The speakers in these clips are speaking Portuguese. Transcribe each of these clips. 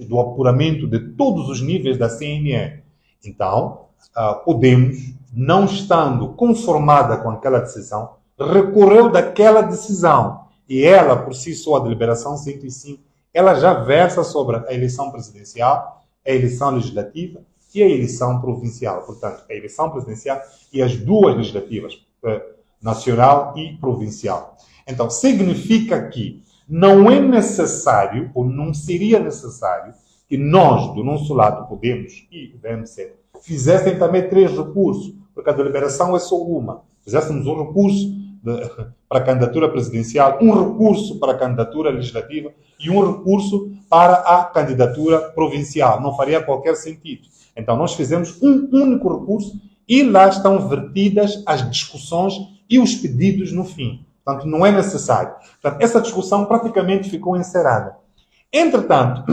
do apuramento de todos os níveis da CNE. Então, Podemos, não estando conformada com aquela decisão, recorreu daquela decisão. E ela, por si só, a deliberação 105, ela já versa sobre a eleição presidencial, a eleição legislativa e a eleição provincial. Portanto, a eleição presidencial e as duas legislativas, nacional e provincial. Então, significa que não é necessário, ou não seria necessário, que nós, do nosso lado, Podemos e o VMC, fizessem também 3 recursos, porque a deliberação é só uma. Fizéssemos um recurso para a candidatura presidencial, um recurso para a candidatura legislativa e um recurso para a candidatura provincial. Não faria qualquer sentido. Então, nós fizemos um único recurso e lá estão vertidas as discussões e os pedidos no fim. Portanto, não é necessário. Portanto, essa discussão praticamente ficou encerrada. Entretanto,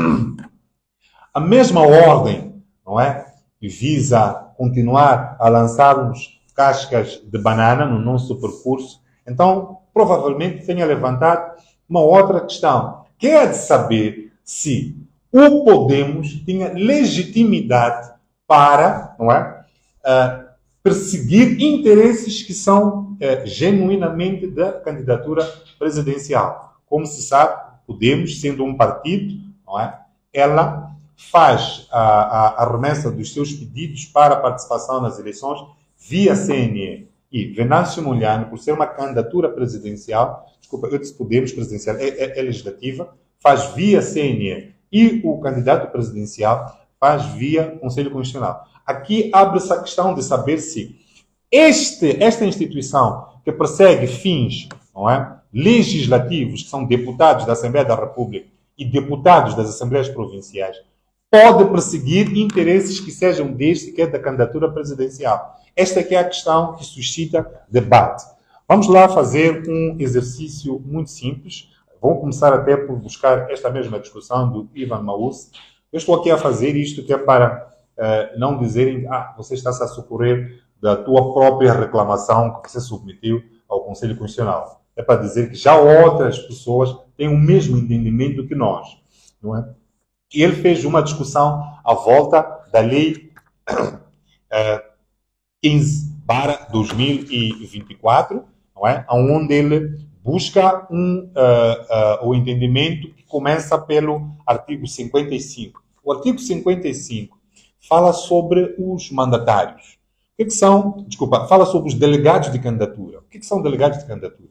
a mesma ordem, não é, que visa continuar a lançarmos cascas de banana no nosso percurso, então, provavelmente tenha levantado uma outra questão, que é a de saber se o Podemos tinha legitimidade para, não é, perseguir interesses que são genuinamente da candidatura presidencial. Como se sabe, Podemos, sendo um partido, não é, ela faz a remessa dos seus pedidos para a participação nas eleições via CNE. E Venâncio Mondlane, por ser uma candidatura presidencial, desculpa, eu disse Podemos presidencial, é legislativa, faz via CNE. E o candidato presidencial faz via Conselho Constitucional. Aqui abre-se a questão de saber se esta instituição que persegue fins, não é, legislativos, que são deputados da Assembleia da República e deputados das Assembleias Provinciais, pode perseguir interesses que sejam deste, que é da candidatura presidencial. Esta aqui é a questão que suscita debate. Vamos lá fazer um exercício muito simples. Vamos começar até por buscar esta mesma discussão do Ivan Maus. Eu estou aqui a fazer isto que é para não dizerem você está-se a socorrer da tua própria reclamação que você submeteu ao Conselho Constitucional. É para dizer que já outras pessoas têm o mesmo entendimento que nós, não é? E ele fez uma discussão à volta da Lei 15/2024, não é? Onde ele busca o entendimento que começa pelo artigo 55. O artigo 55 fala sobre os mandatários. O que são? Desculpa, fala sobre os delegados de candidatura. O que são delegados de candidatura?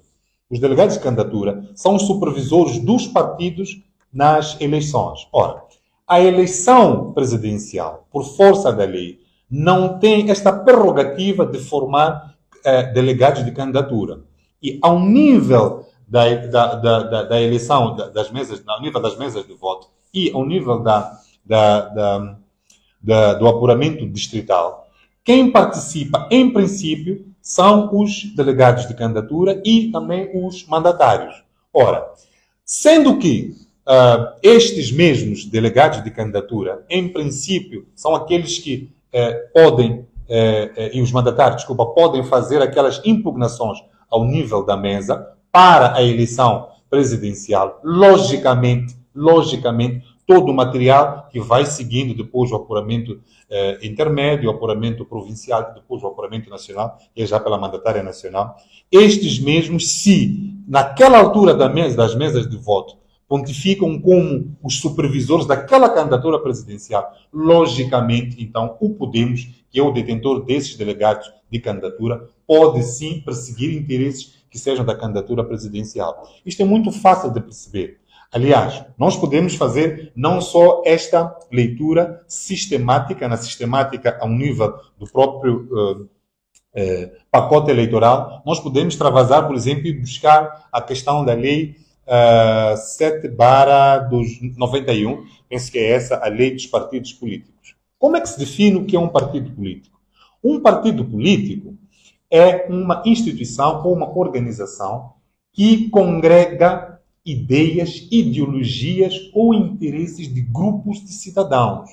Os delegados de candidatura são os supervisores dos partidos nas eleições. Ora, a eleição presidencial, por força da lei, não tem esta prerrogativa de formar delegados de candidatura. E ao nível da eleição das mesas, ao nível das mesas de voto e ao nível do apuramento distrital, quem participa, em princípio, são os delegados de candidatura e também os mandatários. Ora, sendo que estes mesmos delegados de candidatura, em princípio, são aqueles que podem, e os mandatários, desculpa, podem fazer aquelas impugnações ao nível da mesa para a eleição presidencial. Logicamente, todo o material que vai seguindo depois o apuramento intermédio, o apuramento provincial, depois o apuramento nacional, e já pela mandatária nacional. Estes mesmos, se naquela altura das mesas de voto, pontificam como os supervisores daquela candidatura presidencial, logicamente, então, o Podemos, que é o detentor desses delegados de candidatura, pode sim perseguir interesses que sejam da candidatura presidencial. Isto é muito fácil de perceber. Aliás, nós podemos fazer não só esta leitura sistemática, na sistemática ao nível do próprio pacote eleitoral, nós podemos travasar, por exemplo, e buscar a questão da lei 7/91, penso que é essa a lei dos partidos políticos. Como é que se define o que é um partido político? Um partido político é uma instituição ou uma organização que congrega ideias, ideologias ou interesses de grupos de cidadãos.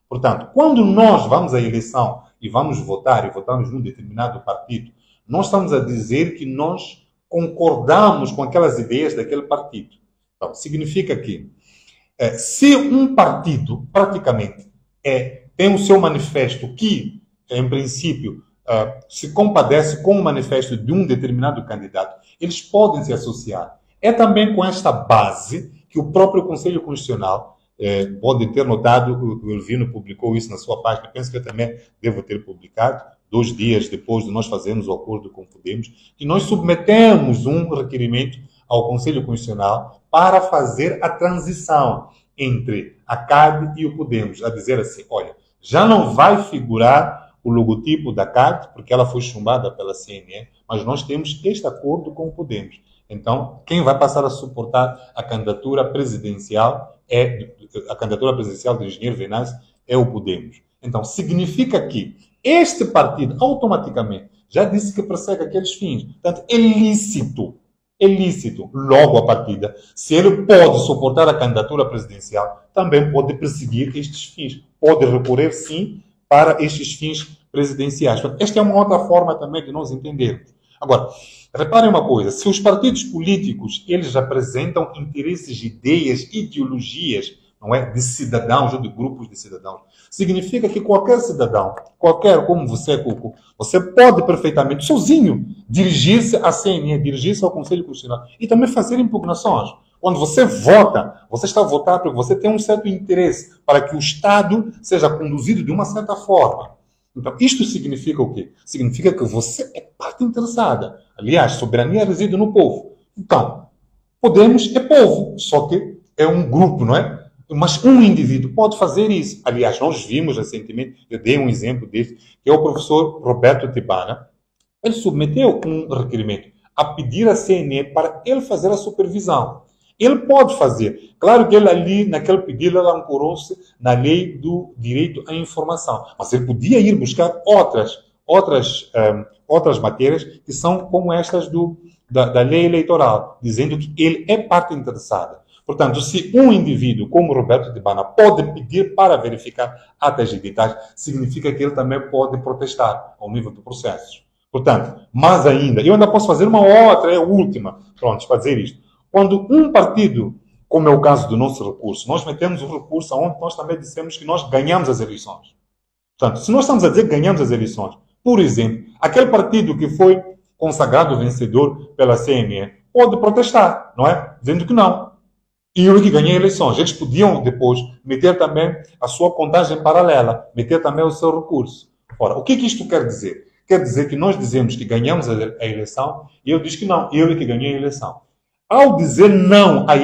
Portanto, quando nós vamos à eleição e vamos votar e votamos num determinado partido, nós estamos a dizer que nós concordamos com aquelas ideias daquele partido. Então, significa que Se um partido, praticamente, tem o seu manifesto que, em princípio, se compadece com o manifesto de um determinado candidato, eles podem se associar. É também com esta base que o próprio Conselho Constitucional, pode ter notado, o Elvino publicou isso na sua página, penso que eu também devo ter publicado, 2 dias depois de nós fazermos o acordo com o Podemos, que nós submetemos um requerimento ao Conselho Constitucional para fazer a transição entre a CAD e o Podemos, a dizer assim, olha, já não vai figurar o logotipo da CAD, porque ela foi chumbada pela CNE, mas nós temos este acordo com o Podemos. Então, quem vai passar a suportar a candidatura presidencial do engenheiro Venâncio é o Podemos. Então, significa que este partido, automaticamente, já disse que persegue aqueles fins. Portanto, é lícito, logo à partida, se ele pode suportar a candidatura presidencial, também pode perseguir estes fins. Pode recorrer, sim, para estes fins presidenciais. Portanto, esta é uma outra forma também de nós entendermos. Agora, reparem uma coisa, se os partidos políticos, eles apresentam interesses, ideias, ideologias, não é, de cidadãos ou de grupos de cidadãos, significa que qualquer cidadão, qualquer como você, Cuco, você pode perfeitamente, sozinho, dirigir-se à CNE, dirigir-se ao Conselho Constitucional e também fazer impugnações. Quando você vota, você está a votar porque você tem um certo interesse para que o Estado seja conduzido de uma certa forma. Então, isto significa o quê? Significa que você é parte interessada. Aliás, soberania reside no povo. Então, Podemos é povo, só que é um grupo, não é? Mas um indivíduo pode fazer isso. Aliás, nós vimos recentemente, eu dei um exemplo desse, que é o professor Roberto Tibana. Ele submeteu um requerimento a pedir à CNE para ele fazer a supervisão. Ele pode fazer. Claro que ele ali, naquele pedido, ele ancorou-se na lei do direito à informação. Mas ele podia ir buscar outras matérias que são como estas da lei eleitoral, dizendo que ele é parte interessada. Portanto, se um indivíduo como Roberto Tibana pode pedir para verificar atas digitais, significa que ele também pode protestar ao nível do processo. Portanto, mais ainda, eu ainda posso fazer uma outra, é a última, pronto, para dizer isto. Quando um partido, como é o caso do nosso recurso, nós metemos um recurso onde nós também dissemos que nós ganhamos as eleições. Portanto, se nós estamos a dizer que ganhamos as eleições, por exemplo, aquele partido que foi consagrado vencedor pela CNE pode protestar, não é? Dizendo que não. E eu que ganhei eleições. Eles podiam depois meter também a sua contagem paralela, meter também o seu recurso. Ora, o que isto quer dizer? Quer dizer que nós dizemos que ganhamos a eleição e eu digo que não, eu que ganhei a eleição. Ao dizer não a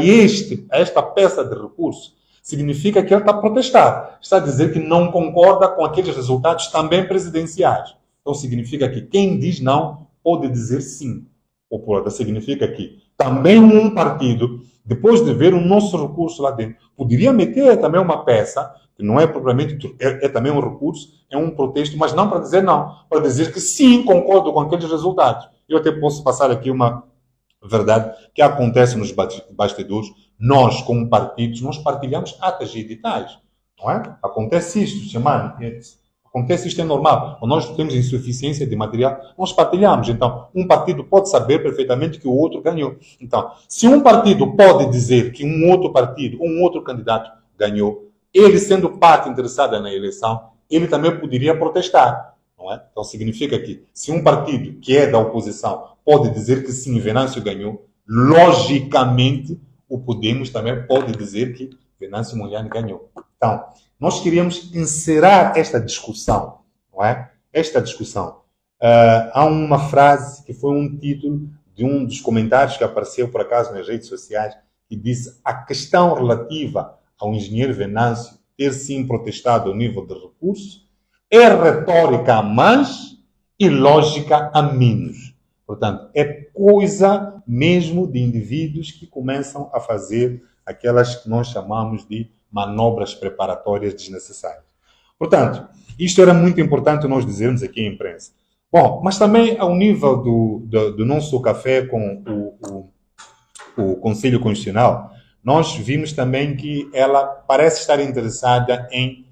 esta peça de recurso, significa que ele está a protestar. Está a dizer que não concorda com aqueles resultados também presidenciais. Então significa que quem diz não pode dizer sim. Ou por outra, significa que também um partido, depois de ver o nosso recurso lá dentro, poderia meter também uma peça, que não é propriamente, é também um recurso, é um protesto, mas não para dizer não, para dizer que sim, concordo com aqueles resultados. Eu até posso passar aqui uma verdade que acontece nos bastidores. Nós, como partidos, nós partilhamos atas e editais, não é? Acontece isto, acontece isto, é normal. Quando nós temos insuficiência de material, nós partilhamos. Então, um partido pode saber perfeitamente que o outro ganhou. Então, se um partido pode dizer que um outro partido, um outro candidato ganhou, ele sendo parte interessada na eleição, ele também poderia protestar, não é? Então, significa que se um partido que é da oposição pode dizer que sim, Venâncio ganhou, logicamente, o Podemos também pode dizer que Venâncio Mondlane ganhou. Então, nós queríamos encerrar esta discussão, não é? Esta discussão. Há uma frase que foi um título de um dos comentários que apareceu, por acaso, nas redes sociais, que disse: a questão relativa ao engenheiro Venâncio ter sim protestado ao nível de recurso é retórica a mais e lógica a menos. Portanto, é coisa mesmo de indivíduos que começam a fazer aquelas que nós chamamos de manobras preparatórias desnecessárias. Portanto, isto era muito importante nós dizermos aqui em imprensa. Bom, mas também ao nível do nosso café com o Conselho Constitucional, nós vimos também que ela parece estar interessada em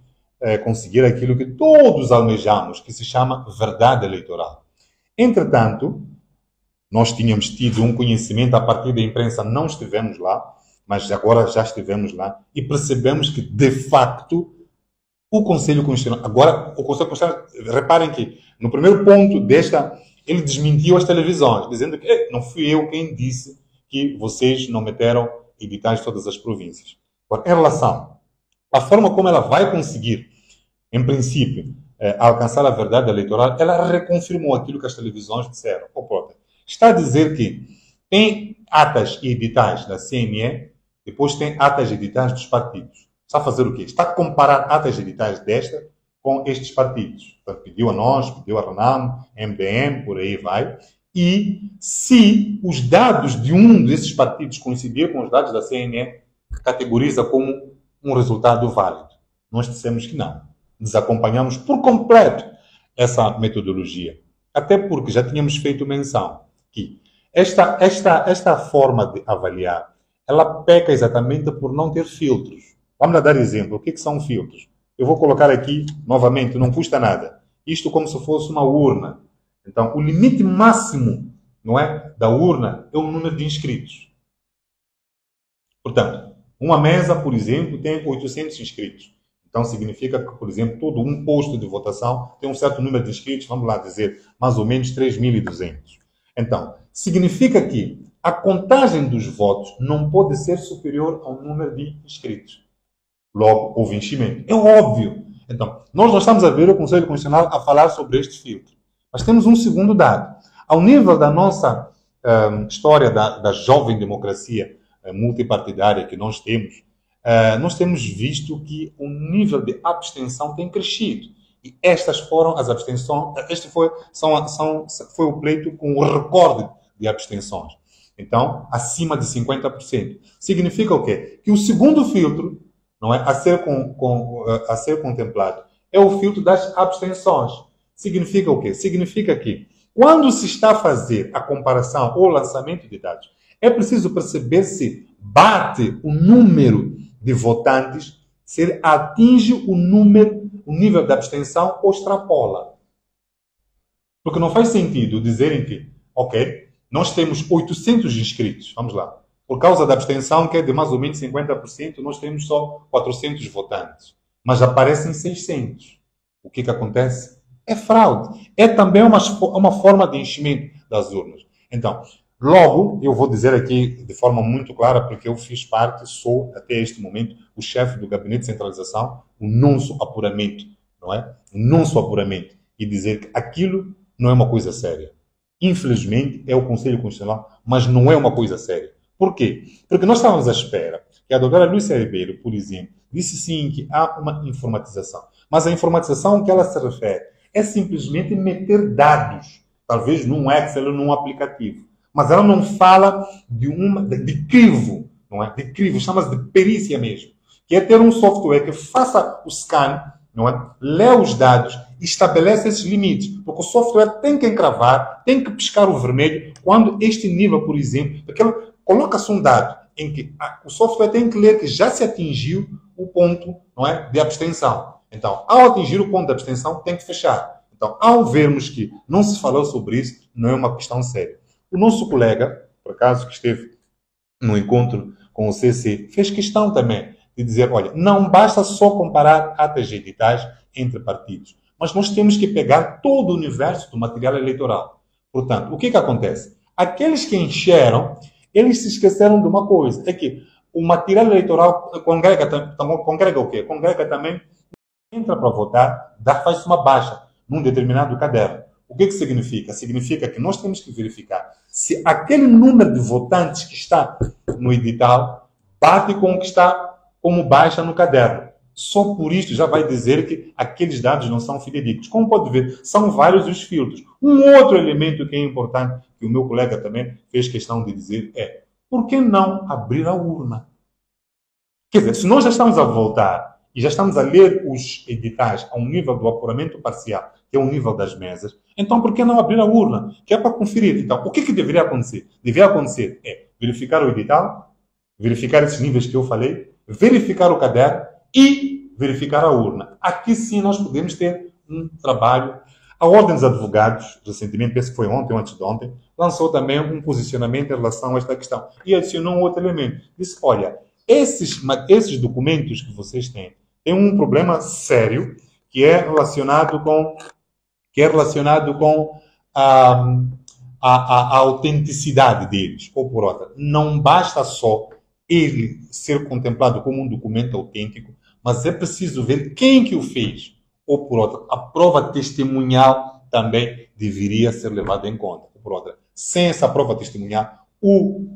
conseguir aquilo que todos almejamos, que se chama verdade eleitoral. Entretanto, nós tínhamos tido um conhecimento a partir da imprensa, não estivemos lá, mas agora já estivemos lá e percebemos que, de facto, o Conselho Constitucional... Agora, o Conselho Constitucional... Reparem que, no primeiro ponto desta... Ele desmentiu as televisões, dizendo que não fui eu quem disse que vocês não meteram editais de todas as províncias. Agora, em relação à forma como ela vai conseguir, em princípio, alcançar a verdade eleitoral, ela reconfirmou aquilo que as televisões disseram. Está a dizer que tem atas e editais da CNE, depois tem atas e editais dos partidos. Está a fazer o quê? Está a comparar atas e editais desta com estes partidos. Portanto, pediu a nós, pediu a RENAM, MDM, por aí vai. E se os dados de um desses partidos coincidir com os dados da CNE, categoriza como um resultado válido. Nós dissemos que não. Desacompanhamos por completo essa metodologia. Até porque já tínhamos feito menção que esta forma de avaliar, ela peca exatamente por não ter filtros. Vamos lá dar exemplo. O que são filtros? Eu vou colocar aqui, novamente, não custa nada. Isto como se fosse uma urna. Então, o limite máximo, não é, da urna é o número de inscritos. Portanto, uma mesa, por exemplo, tem 800 inscritos. Então, significa que, por exemplo, todo um posto de votação tem um certo número de inscritos, vamos lá dizer, mais ou menos 3.200. Então, significa que a contagem dos votos não pode ser superior ao número de inscritos. Logo, houve enchimento. É óbvio. Então, nós não estamos a ver o Conselho Constitucional a falar sobre este filtro. Mas temos um segundo dado. Ao nível da nossa história da jovem democracia multipartidária que nós temos visto que o nível de abstenção tem crescido. E estas foram as abstenções, este foi o pleito com o recorde de abstenções. Então, acima de 50%. Significa o quê? Que o segundo filtro, não é, a ser contemplado é o filtro das abstenções. Significa o quê? Significa que, quando se está a fazer a comparação ou lançamento de dados, é preciso perceber se bate o número de votantes, se ele atinge o nível de abstenção ou extrapola. Porque não faz sentido dizerem que, ok, nós temos 800 inscritos, vamos lá, por causa da abstenção, que é de mais ou menos 50%, nós temos só 400 votantes. Mas aparecem 600. O que acontece? É fraude. É também uma forma de enchimento das urnas. Então, logo, eu vou dizer aqui de forma muito clara, porque eu fiz parte, sou, até este momento, o chefe do Gabinete de Centralização, o nonso apuramento, não é? O nonso apuramento. E dizer que aquilo não é uma coisa séria. Infelizmente, é o Conselho Constitucional, mas não é uma coisa séria. Por quê? Porque nós estávamos à espera que a doutora Lúcia Ribeiro, por exemplo, disse sim que há uma informatização. Mas a informatização que ela se refere é simplesmente meter dados, talvez num Excel ou num aplicativo. Mas ela não fala de crivo, não é? De crivo, chama-se de perícia mesmo. Que é ter um software que faça o scan, não é? Lê os dados e estabelece esses limites. Porque o software tem que encravar, tem que piscar o vermelho quando este nível, por exemplo, porque ela coloca-se um dado em que o software tem que ler que já se atingiu o ponto, não é, de abstenção. Então, ao atingir o ponto de abstenção, tem que fechar. Então, ao vermos que não se falou sobre isso, não é uma questão séria. O nosso colega, por acaso, que esteve no encontro com o CC, fez questão também de dizer, olha, não basta só comparar atas editais entre partidos, mas nós temos que pegar todo o universo do material eleitoral. Portanto, o que acontece? Aqueles que encheram, eles se esqueceram de uma coisa, é que o material eleitoral congrega o quê? Congrega também, entra para votar, faz uma baixa num determinado caderno. O que significa? Significa que nós temos que verificar se aquele número de votantes que está no edital bate com o que está como baixa no caderno. Só por isto já vai dizer que aqueles dados não são fidedignos. Como pode ver, são vários os filtros. Um outro elemento que é importante, que o meu colega também fez questão de dizer, é por que não abrir a urna? Quer dizer, se nós já estamos a voltar e já estamos a ler os editais a um nível do apuramento parcial, que é o nível das mesas, então por que não abrir a urna? Que é para conferir. Então, o que deveria acontecer? Deveria acontecer é verificar o edital, verificar esses níveis que eu falei, verificar o caderno e verificar a urna. Aqui sim nós podemos ter um trabalho A Ordem dos Advogados, recentemente, penso que foi ontem ou antes de ontem, lançou também um posicionamento em relação a esta questão e adicionou um outro elemento. Disse, olha, esses documentos que vocês têm um problema sério que é relacionado com a autenticidade deles. Ou por outra, não basta só ele ser contemplado como um documento autêntico, mas é preciso ver quem que o fez. Ou por outra, a prova testemunhal também deveria ser levada em conta. Ou por outra, sem essa prova testemunhal, o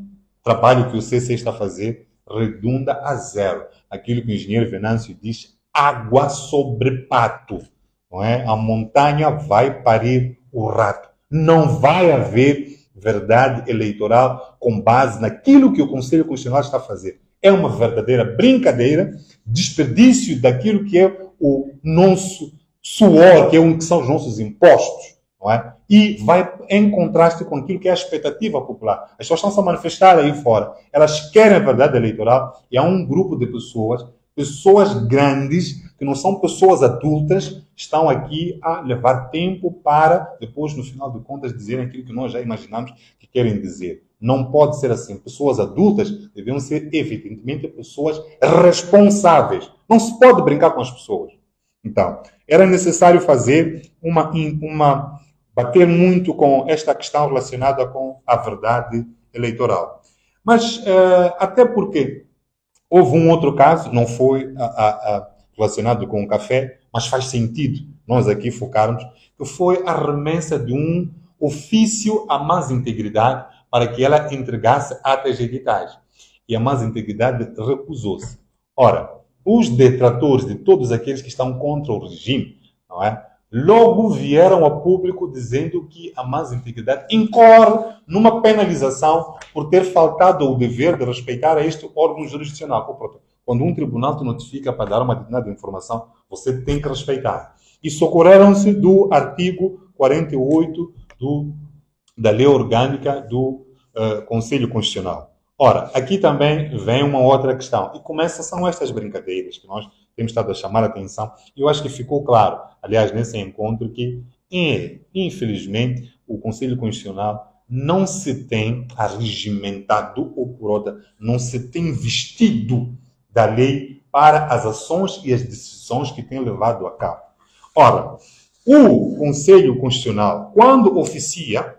trabalho que o CC está a fazer redunda a zero. Aquilo que o engenheiro Venâncio diz, água sobre pato. Não é? A montanha vai parir o rato. Não vai haver verdade eleitoral com base naquilo que o Conselho Constitucional está a fazer. É uma verdadeira brincadeira, desperdício daquilo que é o nosso suor, que são os nossos impostos, não é? E vai em contraste com aquilo que é a expectativa popular. As pessoas estão-se a manifestar aí fora. Elas querem a verdade eleitoral e há um grupo de pessoas grandes, que não são pessoas adultas, estão aqui a levar tempo para, depois, no final de contas, dizerem aquilo que nós já imaginamos que querem dizer. Não pode ser assim. Pessoas adultas devem ser, evidentemente, pessoas responsáveis. Não se pode brincar com as pessoas. Então, era necessário fazer bater muito com esta questão relacionada com a verdade eleitoral. Mas, até porque houve um outro caso, não foi relacionado com o café, mas faz sentido nós aqui focarmos, que foi a remessa de um ofício à Más Integridade para que ela entregasse atas editais. E a Más Integridade recusou-se. Ora, os detratores de todos aqueles que estão contra o regime, não é? Logo vieram a público dizendo que a Más Integridade incorre numa penalização por ter faltado ao dever de respeitar este órgão jurisdicional. Quando um tribunal te notifica para dar uma determinada informação, você tem que respeitar. E socorreram-se do artigo 48 da Lei Orgânica do Conselho Constitucional. Ora, aqui também vem uma outra questão. E são estas brincadeiras que nós temos estado a chamar a atenção. E eu acho que ficou claro, aliás, nesse encontro, que, infelizmente, o Conselho Constitucional não se tem arregimentado, ou por outra, não se tem vestido da lei para as ações e as decisões que tem levado a cabo. Ora, o Conselho Constitucional, quando oficia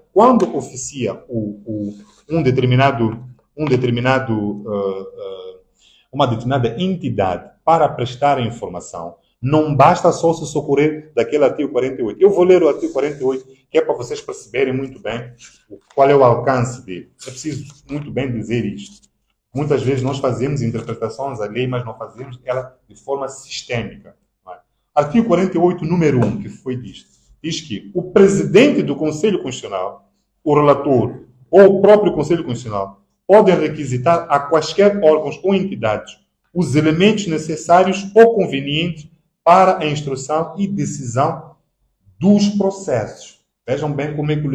uma determinada entidade para prestar a informação, não basta só se socorrer daquele artigo 48. Eu vou ler o artigo 48, que é para vocês perceberem muito bem qual é o alcance dele. É preciso muito bem dizer isto. Muitas vezes nós fazemos interpretações da lei, mas não fazemos ela de forma sistêmica. Não é? Artigo 48, número 1, que foi disto, diz que o presidente do Conselho Constitucional, o relator ou o próprio Conselho Constitucional podem requisitar a quaisquer órgãos ou entidades os elementos necessários ou convenientes para a instrução e decisão dos processos. Vejam bem como é que o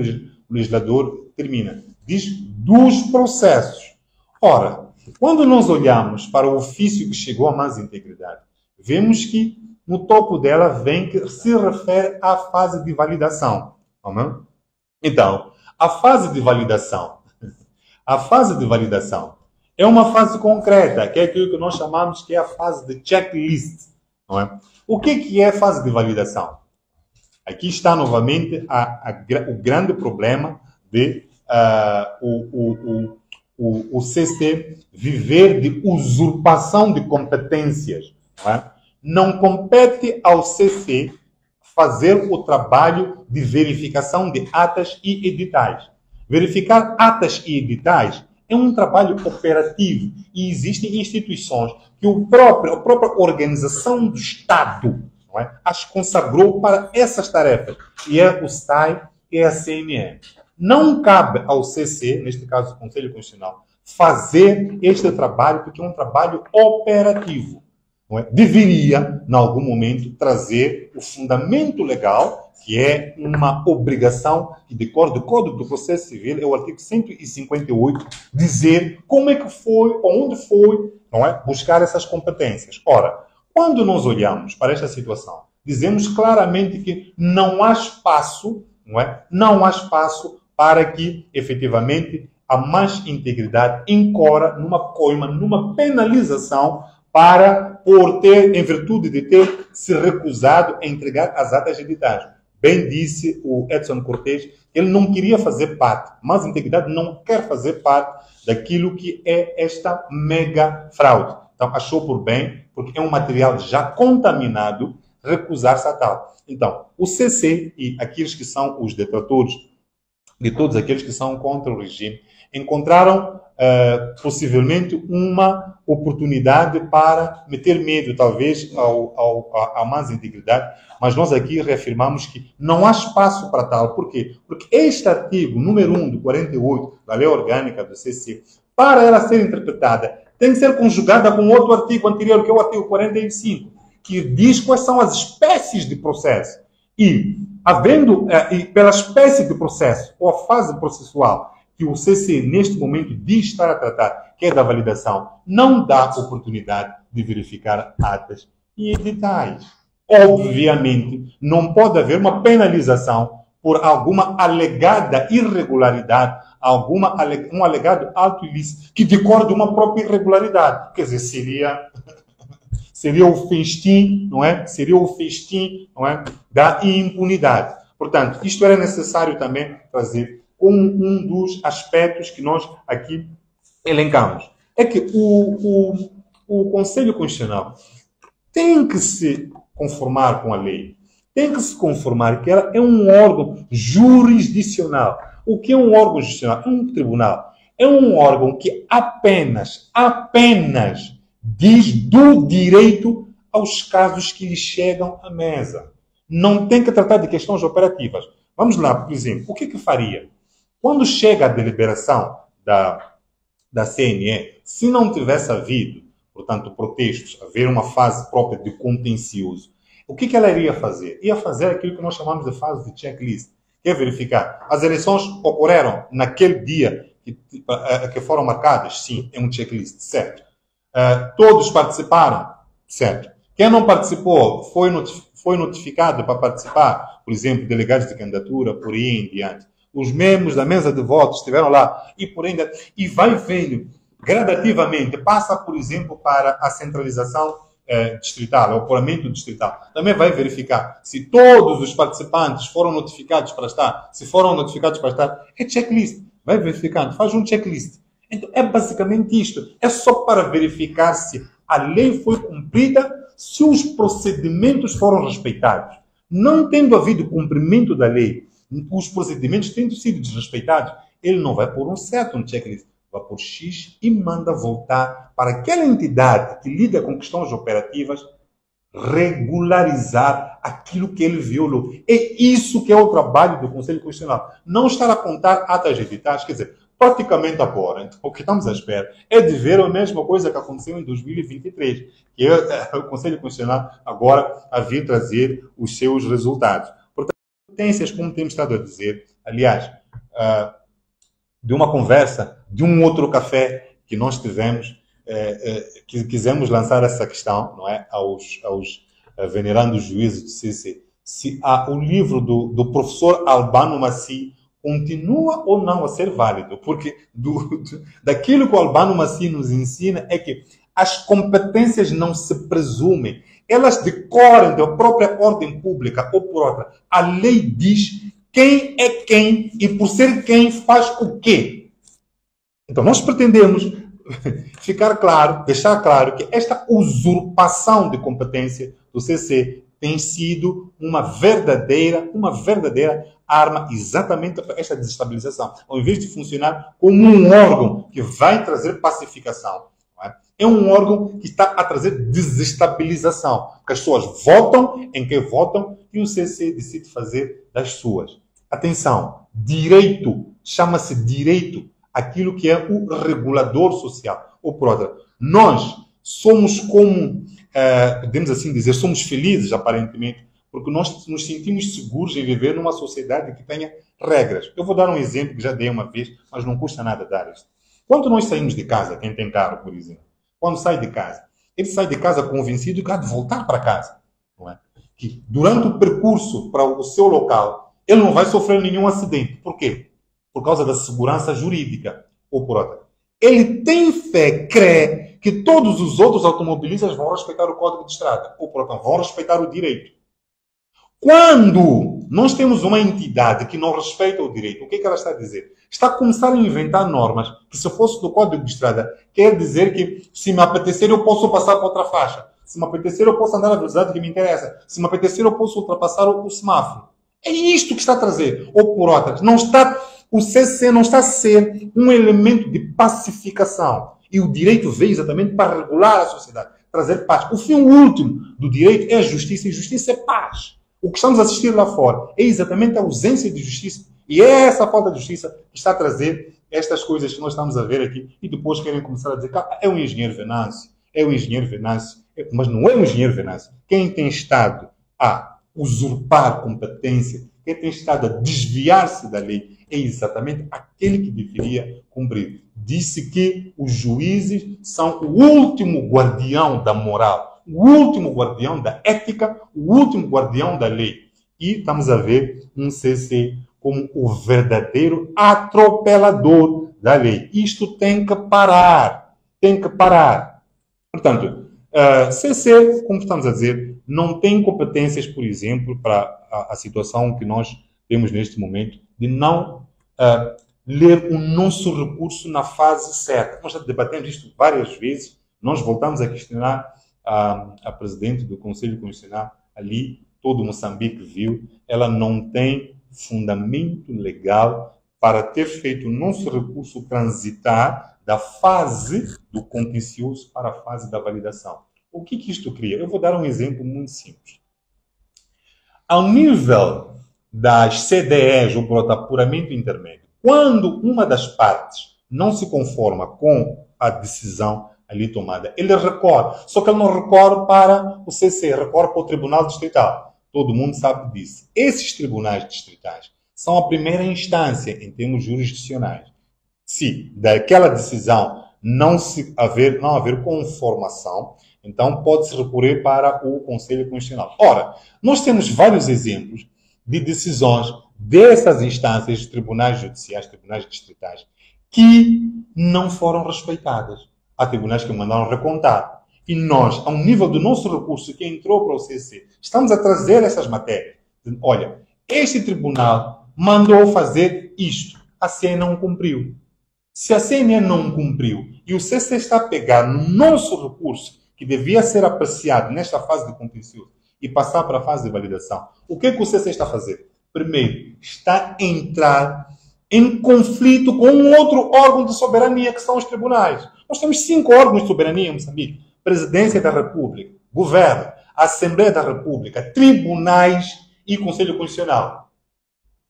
legislador termina. Diz dos processos. Ora, quando nós olhamos para o ofício que chegou à Más Integridade, vemos que no topo dela vem que se refere à fase de validação. Então, a fase de validação é uma fase concreta, que é aquilo que nós chamamos que é a fase de checklist. Não é? O que é a fase de validação? Aqui está novamente o grande problema de o CC viver de usurpação de competências. Não é? Não compete ao CC fazer o trabalho de verificação de atas e editais. Verificar atas e editais é um trabalho operativo e existem instituições que a própria organização do Estado, não é, as consagrou para essas tarefas, e é o SAI e a CNE. Não cabe ao CC, neste caso o Conselho Constitucional, fazer este trabalho porque é um trabalho operativo. Não é? Deveria, em algum momento, trazer o fundamento legal, que é uma obrigação que decorre do Código do Processo Civil, é o artigo 158, dizer como é que foi, onde foi, não é? Buscar essas competências. Ora, quando nós olhamos para esta situação dizemos claramente que não há espaço, não é? Não há espaço para que, efetivamente, a mais integridade incorra numa coima, numa penalização por ter, em virtude de ter se recusado a entregar as atas editais. Bem disse o Edson Cortés, que ele não queria fazer parte, mas a integridade não quer fazer parte daquilo que é esta mega fraude. Então, achou por bem, porque é um material já contaminado, recusar-se a tal. Então, o CC e aqueles que são os detratores de todos aqueles que são contra o regime encontraram possivelmente uma oportunidade para meter medo, talvez, à mais integridade, mas nós aqui reafirmamos que não há espaço para tal. Por quê? Porque este artigo, número 1 do 48 da Lei Orgânica do CC, para ela ser interpretada, tem que ser conjugada com outro artigo anterior, que é o artigo 45, que diz quais são as espécies de processo. E, e pela espécie de processo, ou a fase processual, que o CC, neste momento, diz estar a tratar, que é da validação, não dá oportunidade de verificar atas e editais. Obviamente, não pode haver uma penalização por alguma alegada irregularidade, um alegado ato ilícito, que decorre de uma própria irregularidade. Quer dizer, seria o festim, não é? Seria o festim, não é? Da impunidade. Portanto, isto era necessário também trazer como um dos aspectos que nós aqui elencamos. É que o Conselho Constitucional tem que se conformar com a lei, tem que se conformar que ela é um órgão jurisdicional. O que é um órgão jurisdicional? É um tribunal. É um órgão que apenas diz do direito aos casos que lhe chegam à mesa. Não tem que tratar de questões operativas. Vamos lá, por exemplo, o que faria? Quando chega a deliberação da CNE, se não tivesse havido, portanto, protestos, haver uma fase própria de contencioso, o que ela iria fazer? Ia fazer aquilo que nós chamamos de fase de checklist, que é verificar. As eleições ocorreram naquele dia que foram marcadas? Sim, é um checklist, certo. Todos participaram? Certo. Quem não participou foi notificado para participar, por exemplo, delegados de candidatura, por aí em diante. Os membros da mesa de votos estiveram lá e por ainda e vai vendo gradativamente, passa, por exemplo, para a centralização distrital, o apuramento distrital. Também vai verificar se todos os participantes foram notificados para estar. Se foram notificados para estar, é checklist. Vai verificando, faz um checklist. Então, é basicamente isto. É só para verificar se a lei foi cumprida, se os procedimentos foram respeitados. Não tendo havido cumprimento da lei, os procedimentos tendo sido desrespeitados, ele não vai pôr um certo no checklist, vai pôr X e manda voltar para aquela entidade que lida com questões operativas regularizar aquilo que ele violou. É isso que é o trabalho do Conselho Constitucional. Não estar a contar atas editais, quer dizer, praticamente agora, então, o que estamos à espera é de ver a mesma coisa que aconteceu em 2023, que é o Conselho Constitucional agora a vir trazer os seus resultados. Portanto, potências, como temos estado a dizer, aliás, de uma conversa, de um outro café que nós tivemos, que quisemos lançar essa questão, não é, aos venerandos juízes do CC, se o livro do professor Albano Maci continua ou não a ser válido, porque daquilo que o Albano Maci nos ensina é que as competências não se presumem, elas decorrem da própria ordem pública ou por outra. A lei diz quem é quem e por ser quem faz o quê. Então nós pretendemos deixar claro que esta usurpação de competência do CC tem sido uma verdadeira arma exatamente para esta desestabilização. Ao invés de funcionar como um órgão que vai trazer pacificação, é um órgão que está a trazer desestabilização. Porque as pessoas votam em quem votam e o CC decide fazer das suas. Atenção, direito, chama-se direito aquilo que é o regulador social. Ou por outra, nós somos como, podemos assim dizer, somos felizes aparentemente, porque nós nos sentimos seguros em viver numa sociedade que tenha regras. Eu vou dar um exemplo que já dei uma vez, mas não custa nada dar isto. Quando nós saímos de casa, quem tem carro, por exemplo, quando sai de casa, ele sai de casa convencido que há de voltar para casa. Não é? que durante o percurso para o seu local, ele não vai sofrer nenhum acidente. Por quê? Por causa da segurança jurídica. Ou por outra. Ele tem fé, crê que todos os outros automobilistas vão respeitar o Código de Estrada. Ou por outra, vão respeitar o direito. Quando nós temos uma entidade que não respeita o direito, o que é que ela está a dizer? Está a começar a inventar normas que, se fosse do Código de Estrada, quer dizer que, se me apetecer, eu posso passar para outra faixa. Se me apetecer, eu posso andar à velocidade que me interessa. Se me apetecer, eu posso ultrapassar o semáforo. É isto que está a trazer. Ou por outras, o CC não está a ser um elemento de pacificação. E o direito veio exatamente para regular a sociedade, trazer paz. O fim último do direito é a justiça, e justiça é paz. O que estamos a assistir lá fora é exatamente a ausência de justiça. E é essa falta de justiça que está a trazer estas coisas que nós estamos a ver aqui. E depois querem começar a dizer que é o engenheiro Venâncio, é o engenheiro Venâncio. Mas não é o engenheiro Venâncio. Quem tem estado a usurpar competência, quem tem estado a desviar-se da lei, é exatamente aquele que deveria cumprir. Disse que os juízes são o último guardião da moral, o último guardião da ética, o último guardião da lei. E estamos a ver um CC como o verdadeiro atropelador da lei. Isto tem que parar. Tem que parar. Portanto, CC, como estamos a dizer, não tem competências, por exemplo, para a situação que nós temos neste momento, de não ler o nosso recurso na fase certa. Nós já debatemos isto várias vezes. Nós voltamos a questionar a presidente do Conselho Constitucional ali, todo Moçambique viu, ela não tem fundamento legal para ter feito o nosso recurso transitar da fase do contencioso para a fase da validação. O que isto cria? Eu vou dar um exemplo muito simples. Ao nível das CDEs, ou por apuramento intermédio, quando uma das partes não se conforma com a decisão ali tomada, ele recorre. Só que ele não recorre para o CC, recorre para o Tribunal Distrital. Todo mundo sabe disso. Esses tribunais distritais são a primeira instância em termos jurisdicionais. Se daquela decisão não haver conformação, então pode-se recorrer para o Conselho Constitucional. Ora, nós temos vários exemplos de decisões dessas instâncias de tribunais judiciais, tribunais distritais, que não foram respeitadas. Há tribunais que mandaram recontar. E nós, ao nível do nosso recurso que entrou para o CC, estamos a trazer essas matérias. Olha, este tribunal mandou fazer isto. A CNE não cumpriu. Se a CNE não cumpriu e o CC está a pegar no nosso recurso, que devia ser apreciado nesta fase de contencioso, e passar para a fase de validação, o que o CC está a fazer? Primeiro, está a entrar em conflito com um outro órgão de soberania, que são os tribunais. Nós temos 5 órgãos de soberania em Moçambique. Presidência da República, Governo, Assembleia da República, Tribunais e Conselho Constitucional.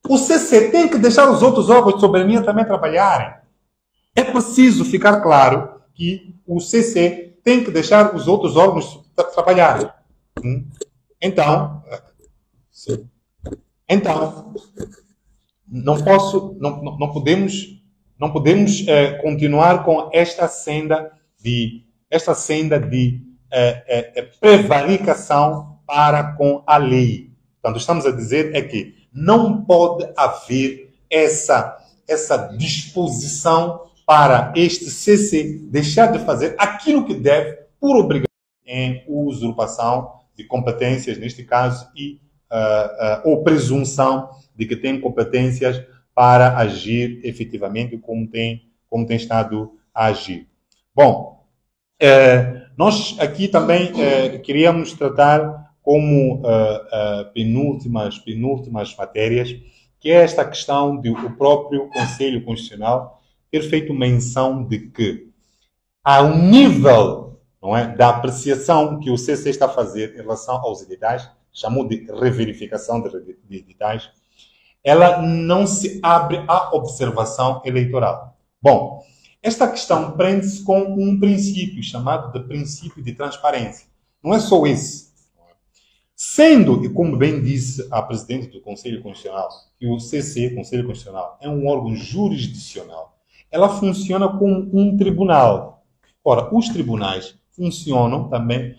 O CC tem que deixar os outros órgãos de soberania também trabalharem. É preciso ficar claro que o CC tem que deixar os outros órgãos trabalharem. Então, não podemos continuar com esta senda de prevaricação para com a lei. Portanto, estamos a dizer é que não pode haver essa disposição para este CC deixar de fazer aquilo que deve por obrigação em usurpação de competências, neste caso, ou presunção de que tem competências para agir efetivamente como tem estado a agir. Bom, nós aqui também queríamos tratar como penúltimas matérias, que é esta questão de o próprio Conselho Constitucional ter feito menção de que, ao nível, não é, da apreciação que o CC está a fazer em relação aos editais, chamou de reverificação de editais, ela não se abre à observação eleitoral. Bom, esta questão prende-se com um princípio chamado de princípio de transparência. Não é só esse. Sendo, e como bem disse a presidente do Conselho Constitucional, que o CC, Conselho Constitucional, é um órgão jurisdicional, ela funciona como um tribunal. Ora, os tribunais funcionam também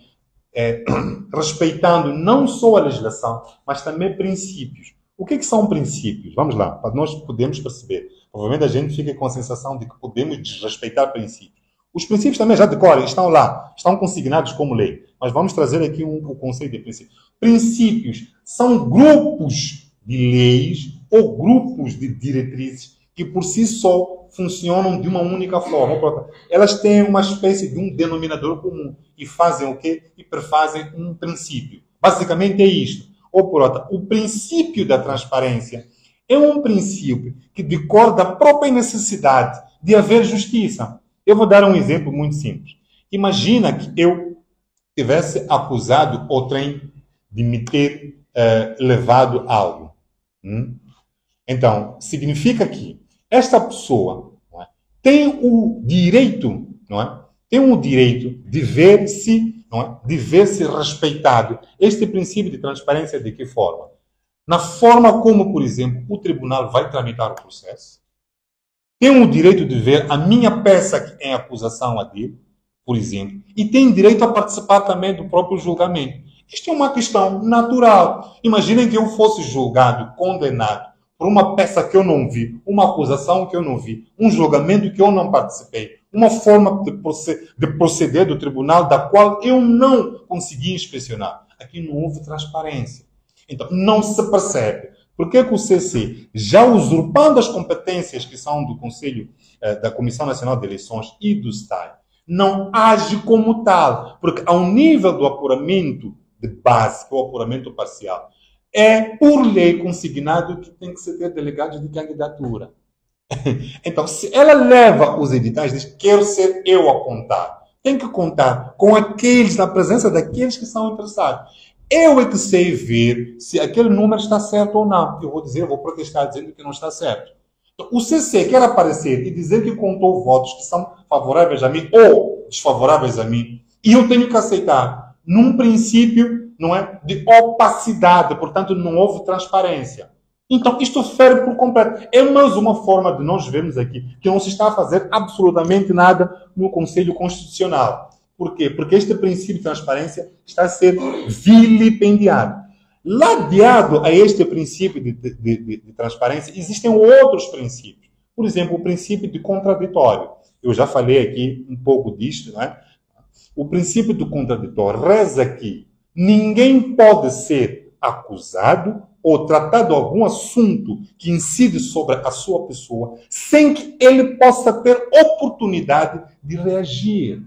respeitando não só a legislação, mas também princípios. O que são princípios? Vamos lá, para nós podermos perceber. Provavelmente a gente fica com a sensação de que podemos desrespeitar princípios. Os princípios também já decorem, estão lá, estão consignados como lei. Mas vamos trazer aqui o conceito de princípio. Princípios são grupos de leis ou grupos de diretrizes que por si só funcionam de uma única forma. Elas têm uma espécie de um denominador comum e fazem o quê? E perfazem um princípio. Basicamente é isto. Ou por outra, o princípio da transparência é um princípio que decorre da própria necessidade de haver justiça. Eu vou dar um exemplo muito simples. Imagina que eu tivesse acusado o trem de me ter levado algo. Então, significa que esta pessoa, não é, tem o direito, não é, tem o direito de ver-se, não é, de ver-se respeitado. Este princípio de transparência de que forma? Na forma como, por exemplo, o tribunal vai tramitar o processo. Tem o direito de ver a minha peça que é acusação a dele, por exemplo, e tem direito a participar também do próprio julgamento. Isto é uma questão natural. Imaginem que eu fosse julgado, condenado por uma peça que eu não vi, uma acusação que eu não vi, um julgamento que eu não participei, uma forma de proceder do tribunal da qual eu não consegui inspecionar. Aqui não houve transparência. Então, não se percebe. Por que o CC, já usurpando as competências que são do Conselho, da Comissão Nacional de Eleições e do STAI, não age como tal? Porque ao nível do apuramento de base, que é o apuramento parcial, é por lei consignado que tem que se ter delegados de candidatura. Então, se ela leva os editais, diz, quero ser eu a contar, tem que contar com aqueles, na presença daqueles que são interessados. Eu é que sei ver se aquele número está certo ou não. Eu vou dizer, eu vou protestar dizendo que não está certo. Então, o CC quer aparecer e dizer que contou votos que são favoráveis a mim ou desfavoráveis a mim, e eu tenho que aceitar num princípio, não é, de opacidade, portanto não houve transparência. Então isto fere por completo. É mais uma forma de nós vermos aqui que não se está a fazer absolutamente nada no Conselho Constitucional. Por quê? Porque este princípio de transparência está a ser vilipendiado. Ladeado a este princípio de transparência, existem outros princípios. Por exemplo, o princípio de contraditório. Eu já falei aqui um pouco disto, não é? O princípio do contraditório reza que ninguém pode ser acusado ou tratado algum assunto que incide sobre a sua pessoa sem que ele possa ter oportunidade de reagir.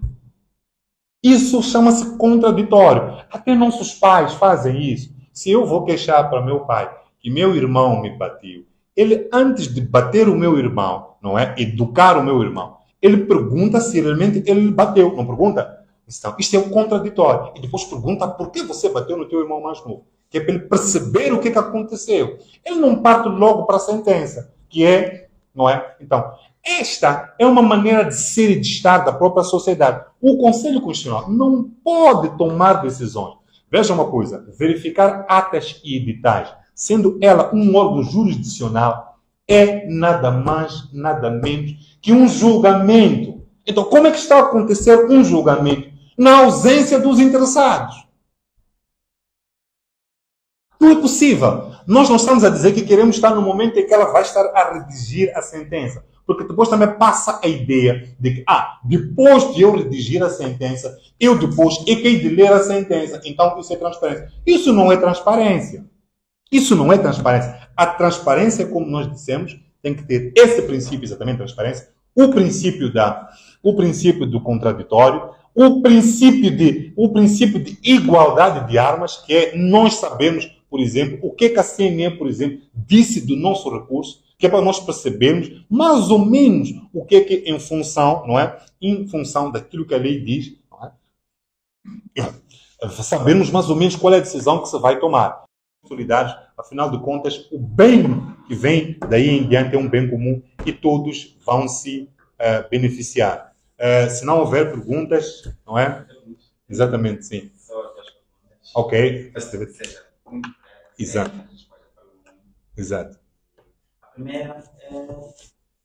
Isso chama-se contraditório. Até nossos pais fazem isso. Se eu vou queixar para meu pai que meu irmão me bateu, ele, antes de bater o meu irmão, não é? Educar o meu irmão, ele pergunta se realmente ele bateu. Não pergunta? Então, isto é um contraditório. E depois pergunta por que você bateu no teu irmão mais novo. Que é para ele perceber o que aconteceu. Ele não parte logo para a sentença, que é, não é? Então, esta é uma maneira de ser e de estar da própria sociedade. O Conselho Constitucional não pode tomar decisões. Veja uma coisa, verificar atas e editais, sendo ela um órgão jurisdicional, é nada mais, nada menos que um julgamento. Então, como é que está a acontecer um julgamento na ausência dos interessados? Não é possível. Nós não estamos a dizer que queremos estar no momento em que ela vai estar a redigir a sentença. Porque depois também passa a ideia de que, depois de eu redigir a sentença, eu depois é que hei de ler a sentença. Então isso é transparência. Isso não é transparência. Isso não é transparência. A transparência, como nós dissemos, tem que ter esse princípio exatamente de transparência, o princípio do contraditório, o princípio de igualdade de armas, que é nós sabemos, por exemplo, o que a CNE, por exemplo, disse do nosso recurso, que é para nós percebermos mais ou menos o que é em função, não é? Em função daquilo que a lei diz, não é? Sabemos mais ou menos qual é a decisão que se vai tomar. Solidários, afinal de contas, o bem que vem daí em diante é um bem comum e todos vão se beneficiar. Se não houver perguntas, não é? Exatamente, sim. Ok. Exato. Exato. A primeira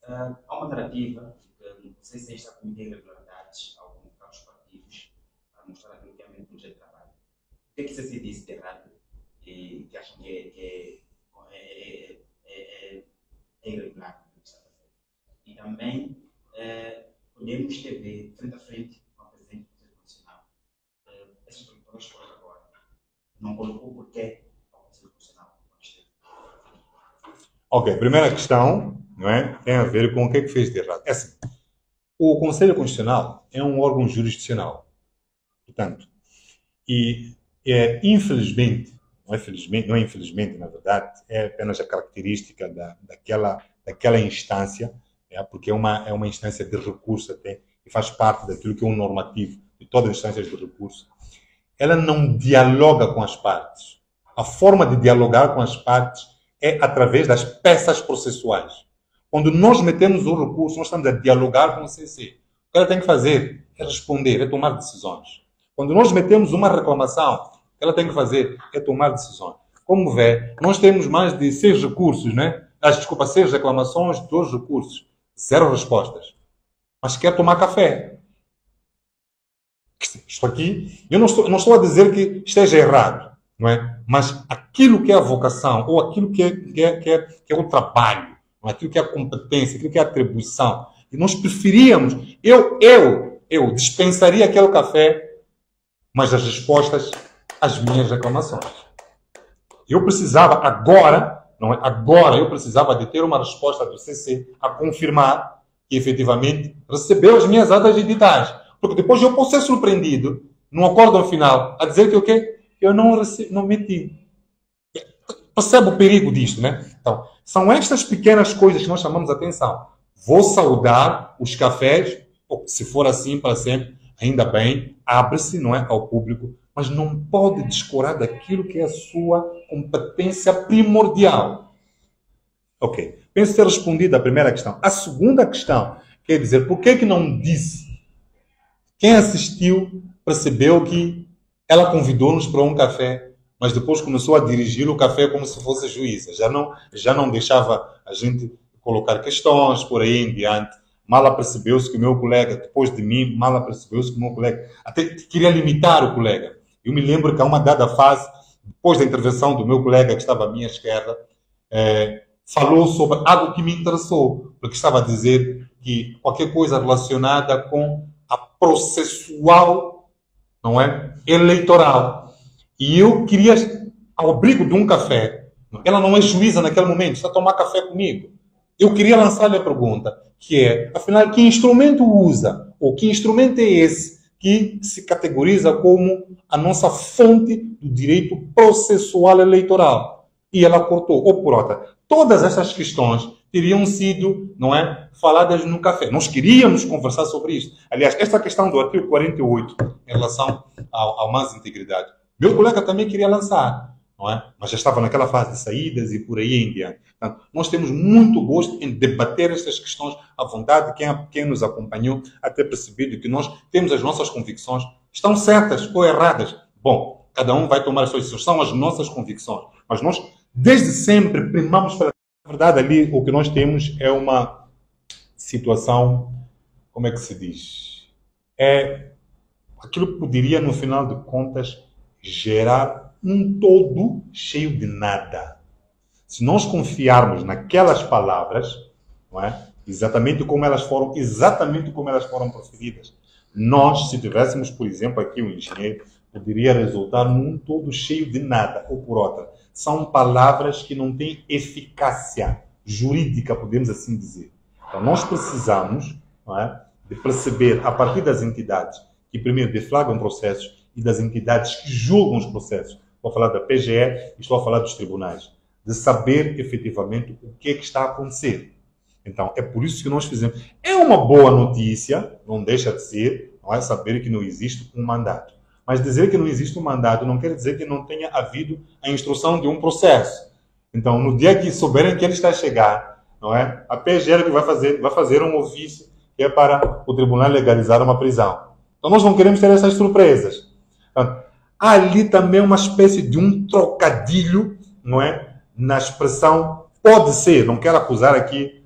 há uma narrativa que não sei se está a cometer irregularidades a alguns partidos para mostrar aquilo que é o projeto de trabalho. o que é que você disse de errado e que acham que é irregular. E também podemos ter frente a frente com o Presidente do Conselho Constitucional. Essas propostas agora não colocou porquê ao Conselho Constitucional. Ok, primeira questão, não é? Tem a ver com o que é que fez de errado. É assim, o Conselho Constitucional é um órgão jurisdicional, portanto, e infelizmente, não é infelizmente, na verdade, é apenas a característica daquela instância, porque é uma instância de recurso até, e faz parte daquilo que é um normativo de todas as instâncias de recurso. Ela não dialoga com as partes. A forma de dialogar com as partes é através das peças processuais. Quando nós metemos o recurso, nós estamos a dialogar com o CC. O que ela tem que fazer é responder, é tomar decisões. Quando nós metemos uma reclamação, o que ela tem que fazer é tomar decisões. Como vê, nós temos mais de 6 recursos, né? 6 reclamações, 2 recursos. 0 respostas. Mas quer tomar café. Isto aqui, eu não estou a dizer que esteja errado, não é? Mas aquilo que é a vocação, ou aquilo que é o trabalho, aquilo que é a competência, aquilo que é a atribuição, e nós preferíamos, eu dispensaria aquele café, mas as respostas às minhas reclamações. Eu precisava agora, não é? Agora eu precisava de ter uma resposta do CC a confirmar que efetivamente recebeu as minhas atas editais. Porque depois eu posso ser surpreendido num acórdão final a dizer que o quê? Eu não meti. Percebe o perigo disto, né? Então, são estas pequenas coisas que nós chamamos a atenção. Vou saudar os cafés, se for assim para sempre, ainda bem, abre-se, não é, ao público, mas não pode descurar daquilo que é a sua competência primordial. Ok. Penso ter respondido a primeira questão. A segunda questão, quer dizer, por que não disse? Quem assistiu percebeu que ela convidou-nos para um café, mas depois começou a dirigir o café como se fosse juíza. Já não deixava a gente colocar questões por aí em diante. Mal percebeu-se que o meu colega, depois de mim, mal percebeu-se que o meu colega até queria limitar o colega. Eu me lembro que a uma dada fase, depois da intervenção do meu colega que estava à minha esquerda, falou sobre algo que me interessou, porque estava a dizer que qualquer coisa relacionada com a processual, não é? Eleitoral. E eu queria, ao abrigo de um café, ela não é juíza naquele momento, está a tomar café comigo. Eu queria lançar-lhe a pergunta, que é, afinal, que instrumento usa? Ou que instrumento é esse que se categoriza como a nossa fonte do direito processual eleitoral? E ela cortou, ou por outra. Todas essas questões teriam sido, não é, faladas no café. Nós queríamos conversar sobre isso. Aliás, esta questão do artigo 48, em relação ao mais integridade, meu colega também queria lançar, não é? Mas já estava naquela fase de saídas e por aí em diante. Portanto, nós temos muito gosto em debater estas questões à vontade. Quem nos acompanhou a ter percebido que nós temos as nossas convicções, estão certas ou erradas. Bom, cada um vai tomar as suas decisões, são as nossas convicções. Mas nós, desde sempre, primamos pela... Na verdade, ali o que nós temos é uma situação, como é que se diz? É aquilo que poderia, no final de contas, gerar um todo cheio de nada. Se nós confiarmos naquelas palavras, não é? exatamente como elas foram proferidas, nós, se tivéssemos, por exemplo, aqui um engenheiro, poderia resultar num todo cheio de nada, ou por outra. São palavras que não têm eficácia jurídica, podemos assim dizer. Então, nós precisamos, não é, de perceber, a partir das entidades que primeiro deflagram processos e das entidades que julgam os processos, estou a falar da PGE e estou a falar dos tribunais, de saber efetivamente o que é que está a acontecer. Então, é por isso que nós fizemos. É uma boa notícia, não deixa de ser, não é, saber que não existe um mandato. Mas dizer que não existe um mandato não quer dizer que não tenha havido a instrução de um processo. Então, no dia que souberem que ele está a chegar, não é? A PGE que vai fazer um ofício que é para o tribunal legalizar uma prisão. Então, nós não queremos ter essas surpresas. Então, há ali também uma espécie de um trocadilho, não é? Na expressão pode ser, não quero acusar aqui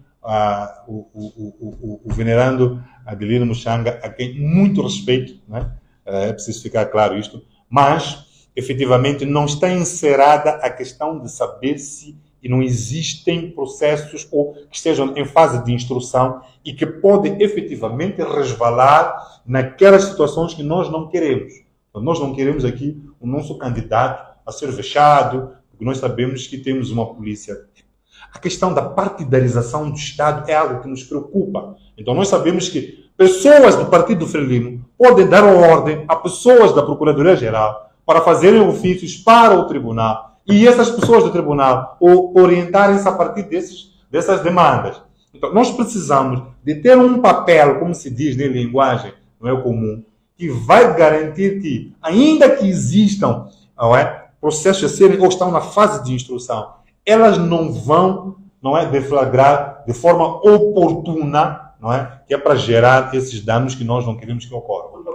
o venerando Adelino Muxanga, a quem muito respeito, não é? É preciso ficar claro isto, mas efetivamente não está encerrada a questão de saber se não existem processos ou que estejam em fase de instrução e que podem efetivamente resvalar naquelas situações que nós não queremos. Então, nós não queremos aqui o nosso candidato a ser vexado, porque nós sabemos que temos uma polícia. A questão da partidarização do Estado é algo que nos preocupa. Então, nós sabemos que pessoas do Partido Frelimo podem dar ordem a pessoas da Procuradoria-Geral para fazerem ofícios para o Tribunal e essas pessoas do Tribunal orientarem-se a partir dessas demandas. Então, nós precisamos de ter um papel, como se diz em linguagem não é comum, que vai garantir que, ainda que existam processos a serem ou estão na fase de instrução, elas não vão deflagrar de forma oportuna, que é para gerar esses danos que nós não queremos que ocorram.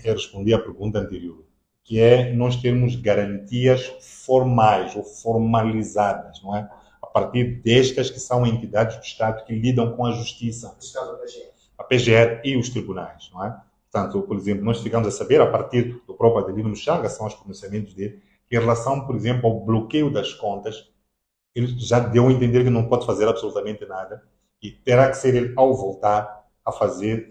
Eu respondi à pergunta anterior, que é nós termos garantias formais ou formalizadas, a partir destas que são entidades do Estado que lidam com a justiça, a PGR e os tribunais, Portanto, por exemplo, nós ficamos a saber, a partir do próprio Adelino Muxanga, são os pronunciamentos dele, que em relação, por exemplo, ao bloqueio das contas, ele já deu a entender que não pode fazer absolutamente nada e terá que ser ele, ao voltar, a fazer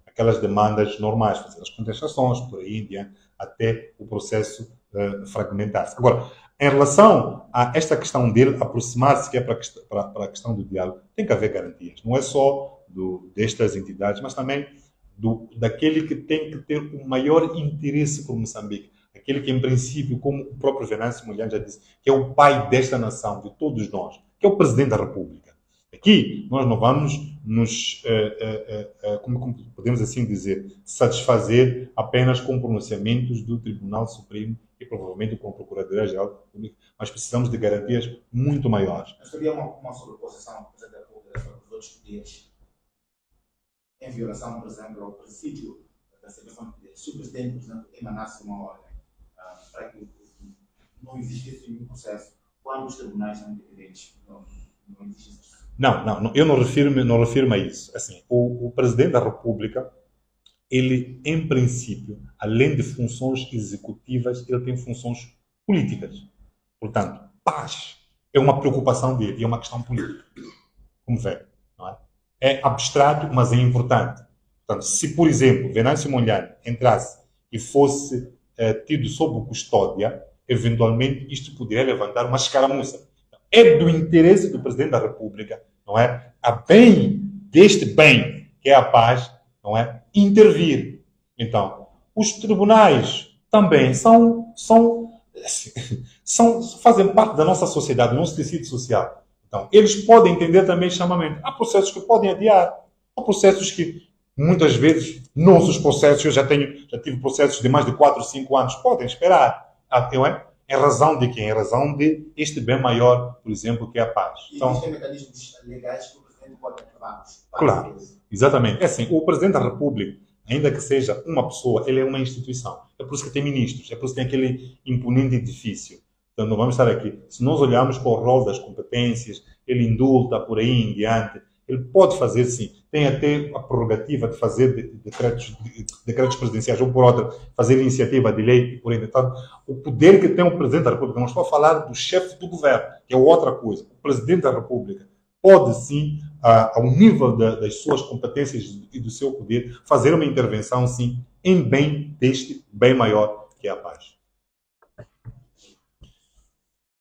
aquelas demandas normais, fazer as contestações, por aí em diante, até o processo fragmentar-se. Agora, em relação a esta questão dele aproximar-se, que é para a questão do diálogo, tem que haver garantias. Não é só destas entidades, mas também daquele que tem que ter o maior interesse por Moçambique. Aquele que, em princípio, como o próprio Venâncio Mondlane já disse, que é o pai desta nação, de todos nós, que é o Presidente da República. Aqui, nós não vamos nos, como podemos assim dizer, satisfazer apenas com pronunciamentos do Tribunal Supremo e provavelmente com a Procuradoria-Geral da República, mas precisamos de garantias muito maiores. Mas havia uma sobreposição ao Presidente da República dos outros poderes, em violação, por exemplo, ao princípio da separação de poderes. Se o Presidente, por exemplo, emanasse uma ordem para que não existisse nenhum processo, quando os tribunais são independentes, não existe isso. Não, eu não refiro-me a isso. Assim, o Presidente da República, ele, em princípio, além de funções executivas, ele tem funções políticas. Portanto, paz é uma preocupação dele, é uma questão política. Como vê, não é? É abstrato, mas é importante. Portanto, se, por exemplo, Venâncio Mondlane entrasse e fosse tido sob custódia, eventualmente isto poderia levantar uma escaramuça. É do interesse do Presidente da República, não é? A bem deste bem, que é a paz, não é? Intervir. Então, os tribunais também fazem parte da nossa sociedade, do nosso tecido social. Então, eles podem entender também chamamento. Há processos que podem adiar. Há processos que, muitas vezes, nossos processos, eu já tive processos de mais de 4 ou 5 anos, podem esperar. Em razão de quem? Em razão de este bem maior, por exemplo, que é a paz. Então, existem mecanismos legais que o Presidente pode ativar. Claro, exatamente. É assim, o Presidente da República, ainda que seja uma pessoa, ele é uma instituição. É por isso que tem ministros, é por isso que tem aquele imponente edifício. Então, não vamos estar aqui. Se nós olharmos para o rol das competências, ele indulta por aí em diante, ele pode fazer, sim. Tem até a prerrogativa de fazer decretos presidenciais, ou por outra, fazer iniciativa de lei, por aí. Então, o poder que tem o Presidente da República, não estou a falar do chefe do governo, que é outra coisa. O Presidente da República pode, sim, ao nível das suas competências e do seu poder, fazer uma intervenção, sim, em bem deste bem maior, que é a paz.